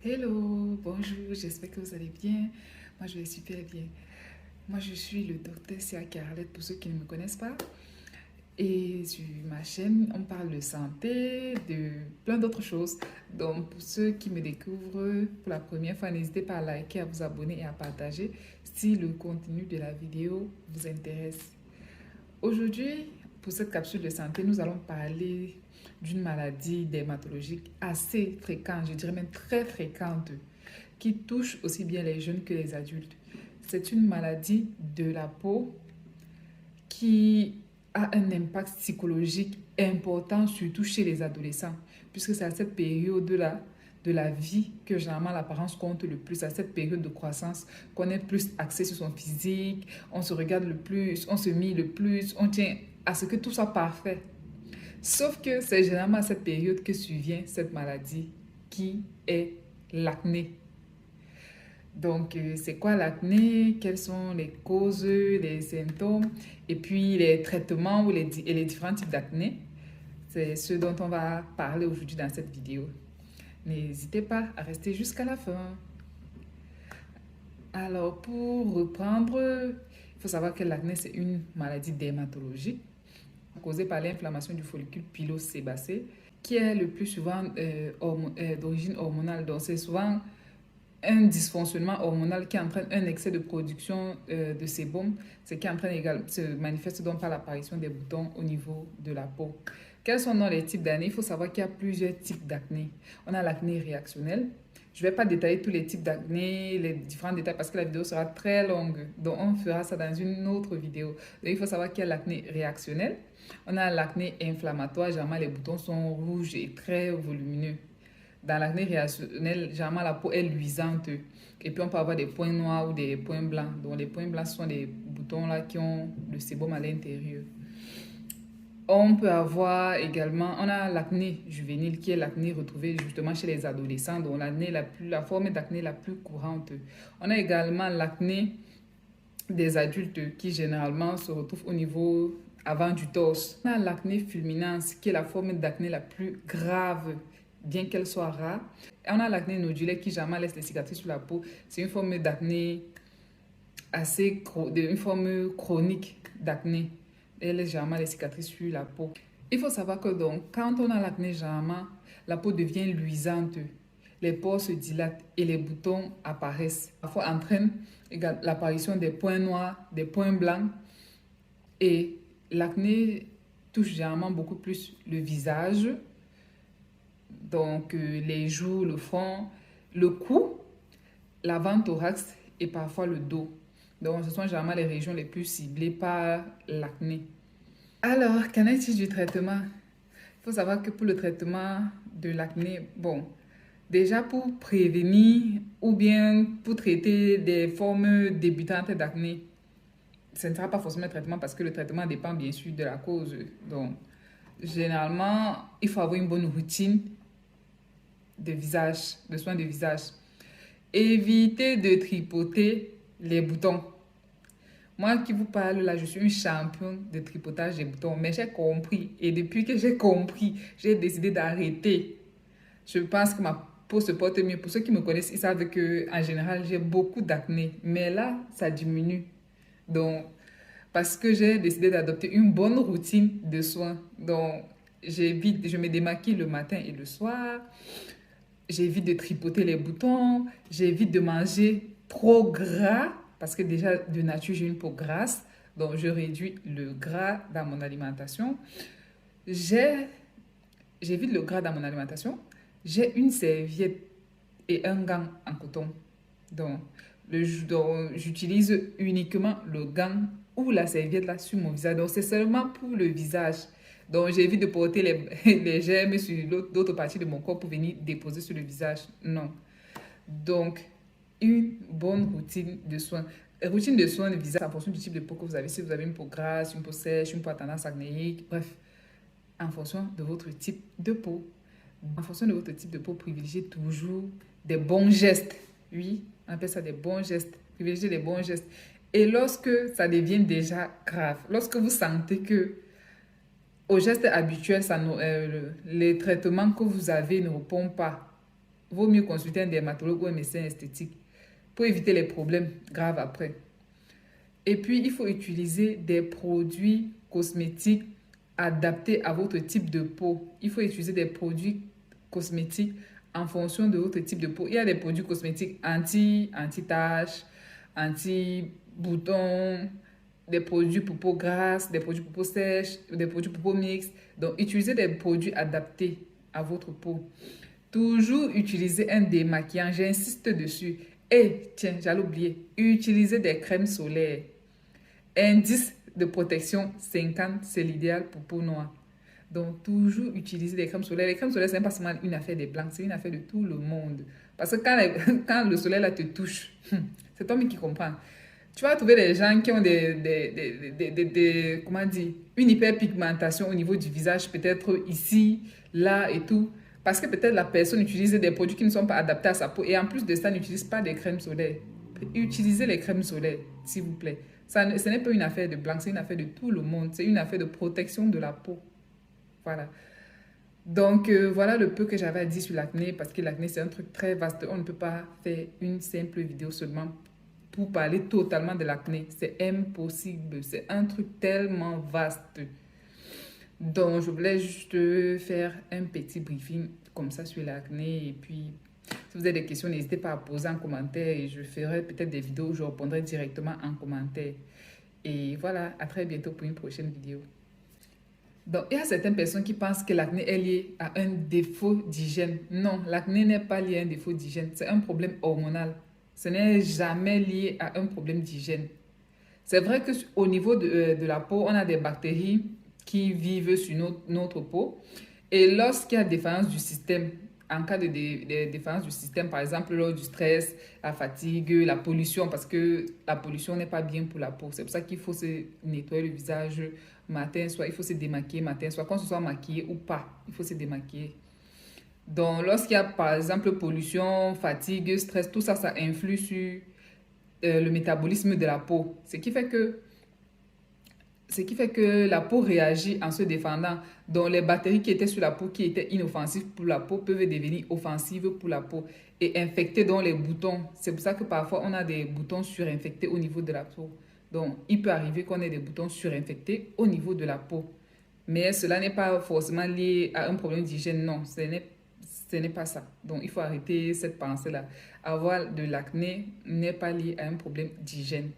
Hello, bonjour, j'espère que vous allez bien. Moi, je vais super bien. Moi, je suis le docteur Sia Carlette pour ceux qui ne me connaissent pas. Et sur ma chaîne, on parle de santé, de plein d'autres choses. Donc, pour ceux qui me découvrent pour la première fois, n'hésitez pas à liker, à vous abonner et à partager si le contenu de la vidéo vous intéresse. Aujourd'hui, pour cette capsule de santé, nous allons parler d'une maladie dermatologique assez fréquente, je dirais même très fréquente, qui touche aussi bien les jeunes que les adultes. C'est une maladie de la peau qui a un impact psychologique important, surtout chez les adolescents, puisque c'est à cette période-là de la vie que généralement l'apparence compte le plus, à cette période de croissance qu'on est plus axé sur son physique, on se regarde le plus, on se mie le plus, on tient à ce que tout soit parfait. Sauf que c'est généralement à cette période que survient cette maladie qui est l'acné. Donc, c'est quoi l'acné? Quelles sont les causes, les symptômes et puis les traitements et les différents types d'acné? C'est ce dont on va parler aujourd'hui dans cette vidéo. N'hésitez pas à rester jusqu'à la fin. Alors, pour reprendre, il faut savoir que l'acné, c'est une maladie dermatologique causée par l'inflammation du follicule pilosébacé, qui est le plus souvent d'origine hormonale. Donc, c'est souvent un dysfonctionnement hormonal qui entraîne un excès de production de sébum, ce qui entraîne également, se manifeste donc par l'apparition des boutons au niveau de la peau. Quels sont donc les types d'acné? Il faut savoir qu'il y a plusieurs types d'acné. On a l'acné réactionnel. Je ne vais pas détailler tous les types d'acné, les différents détails parce que la vidéo sera très longue. Donc on fera ça dans une autre vidéo. Donc il faut savoir qu'il y a l'acné réactionnel. On a l'acné inflammatoire. Généralement les boutons sont rouges et très volumineux. Dans l'acné réactionnel, généralement la peau est luisante. Et puis on peut avoir des points noirs ou des points blancs. Donc les points blancs sont des boutons là qui ont le sébum à l'intérieur. On peut avoir également, on a l'acné juvénile qui est l'acné retrouvé justement chez les adolescents, donc la forme d'acné la plus courante. On a également l'acné des adultes qui généralement se retrouve au niveau avant du torse. On a l'acné fulminans qui est la forme d'acné la plus grave, bien qu'elle soit rare. Et on a l'acné nodulaire qui jamais laisse des cicatrices sur la peau. C'est une forme d'acné une forme chronique d'acné. Elle laisse généralement les cicatrices sur la peau. Il faut savoir que donc, quand on a l'acné, généralement, la peau devient luisante, les pores se dilatent et les boutons apparaissent. Parfois entraîne l'apparition des points noirs, des points blancs. Et l'acné touche généralement beaucoup plus le visage, donc les joues, le front, le cou, l'avant-thorax et parfois le dos. Donc, ce sont généralement les régions les plus ciblées par l'acné. Alors, qu'en est-il du traitement? Il faut savoir que pour le traitement de l'acné, bon, déjà pour prévenir ou bien pour traiter des formes débutantes d'acné, ce ne sera pas forcément un traitement parce que le traitement dépend bien sûr de la cause. Donc, généralement, il faut avoir une bonne routine de visage, de soins de visage. Évitez de tripoter les boutons. Moi qui vous parle là, je suis une championne de tripotage des boutons, mais j'ai compris. Et depuis que j'ai compris, j'ai décidé d'arrêter. Je pense que ma peau se porte mieux. Pour ceux qui me connaissent, ils savent que en général, j'ai beaucoup d'acné. Mais là, ça diminue. Donc, parce que j'ai décidé d'adopter une bonne routine de soins. Donc, je me démaquille le matin et le soir. J'évite de tripoter les boutons. J'évite de manger trop gras parce que déjà de nature j'ai une peau grasse. Donc, je réduis le gras dans mon alimentation. J'évite le gras dans mon alimentation. J'ai une serviette et un gant en coton. Donc, j'utilise uniquement le gant ou la serviette là sur mon visage. Donc, c'est seulement pour le visage. Donc, j'évite de porter les germes sur d'autres parties de mon corps pour venir déposer sur le visage. Non. Donc, une bonne routine de soins. Routine de soins de visage en fonction du type de peau que vous avez. Si vous avez une peau grasse, une peau sèche, une peau à tendance acnéique, bref, en fonction de votre type de peau. En fonction de votre type de peau, privilégiez toujours des bons gestes. Oui, on appelle ça des bons gestes. Privilégiez les bons gestes. Et lorsque ça devient déjà grave, lorsque vous sentez que aux gestes habituels, les traitements que vous avez ne répondent pas, vaut mieux consulter un dermatologue ou un médecin esthétique pour éviter les problèmes graves après. Et puis, il faut utiliser des produits cosmétiques adaptés à votre type de peau. Il faut utiliser des produits cosmétiques en fonction de votre type de peau. Il y a des produits cosmétiques anti-taches, anti-boutons, des produits pour peau grasse, des produits pour peau sèche, des produits pour peau mixte. Donc, utilisez des produits adaptés à votre peau. Toujours utiliser un démaquillant, j'insiste dessus. Et tiens, j'allais oublier, utilisez des crèmes solaires. Indice de protection 50, c'est l'idéal pour peau noire. Donc, toujours utiliser des crèmes solaires. Les crèmes solaires, ce n'est pas seulement une affaire des blancs, c'est une affaire de tout le monde. Parce que quand le soleil là te touche, c'est toi-même qui comprends. Tu vas trouver des gens qui ont comment dire, une hyperpigmentation au niveau du visage, peut-être ici, là et tout. Parce que peut-être la personne utilise des produits qui ne sont pas adaptés à sa peau. Et en plus de ça, n'utilise pas des crèmes solaires. Utilisez les crèmes solaires, s'il vous plaît. Ça, ce n'est pas une affaire de blanc, c'est une affaire de tout le monde. C'est une affaire de protection de la peau. Voilà. Donc, voilà le peu que j'avais à dire sur l'acné, parce que l'acné, c'est un truc très vaste. On ne peut pas faire une simple vidéo seulement pour parler totalement de l'acné. C'est impossible. C'est un truc tellement vaste. Donc, je voulais juste faire un petit briefing comme ça sur l'acné. Et puis, si vous avez des questions, n'hésitez pas à poser en commentaire et je ferai peut-être des vidéos où je répondrai directement en commentaire. Et voilà, à très bientôt pour une prochaine vidéo. Donc, il y a certaines personnes qui pensent que l'acné est lié à un défaut d'hygiène. Non, l'acné n'est pas lié à un défaut d'hygiène. C'est un problème hormonal. Ce n'est jamais lié à un problème d'hygiène. C'est vrai qu'au niveau de la peau, on a des bactéries qui vivent sur notre peau. Et lorsqu'il y a défaillance du système, en cas de défaillance du système, par exemple, lors du stress, la fatigue, la pollution, parce que la pollution n'est pas bien pour la peau. C'est pour ça qu'il faut se nettoyer le visage matin, soit il faut se démaquiller matin, soit qu'on se soit maquillé ou pas, il faut se démaquiller. Donc, lorsqu'il y a, par exemple, pollution, fatigue, stress, tout ça, ça influe sur le métabolisme de la peau. Ce qui fait que la peau réagit en se défendant. Donc, les bactéries qui étaient sur la peau, qui étaient inoffensives pour la peau, peuvent devenir offensives pour la peau et infecter donc les boutons. C'est pour ça que parfois, on a des boutons surinfectés au niveau de la peau. Donc, il peut arriver qu'on ait des boutons surinfectés au niveau de la peau. Mais cela n'est pas forcément lié à un problème d'hygiène, non. Ce n'est pas ça. Donc, il faut arrêter cette pensée-là. Avoir de l'acné n'est pas lié à un problème d'hygiène.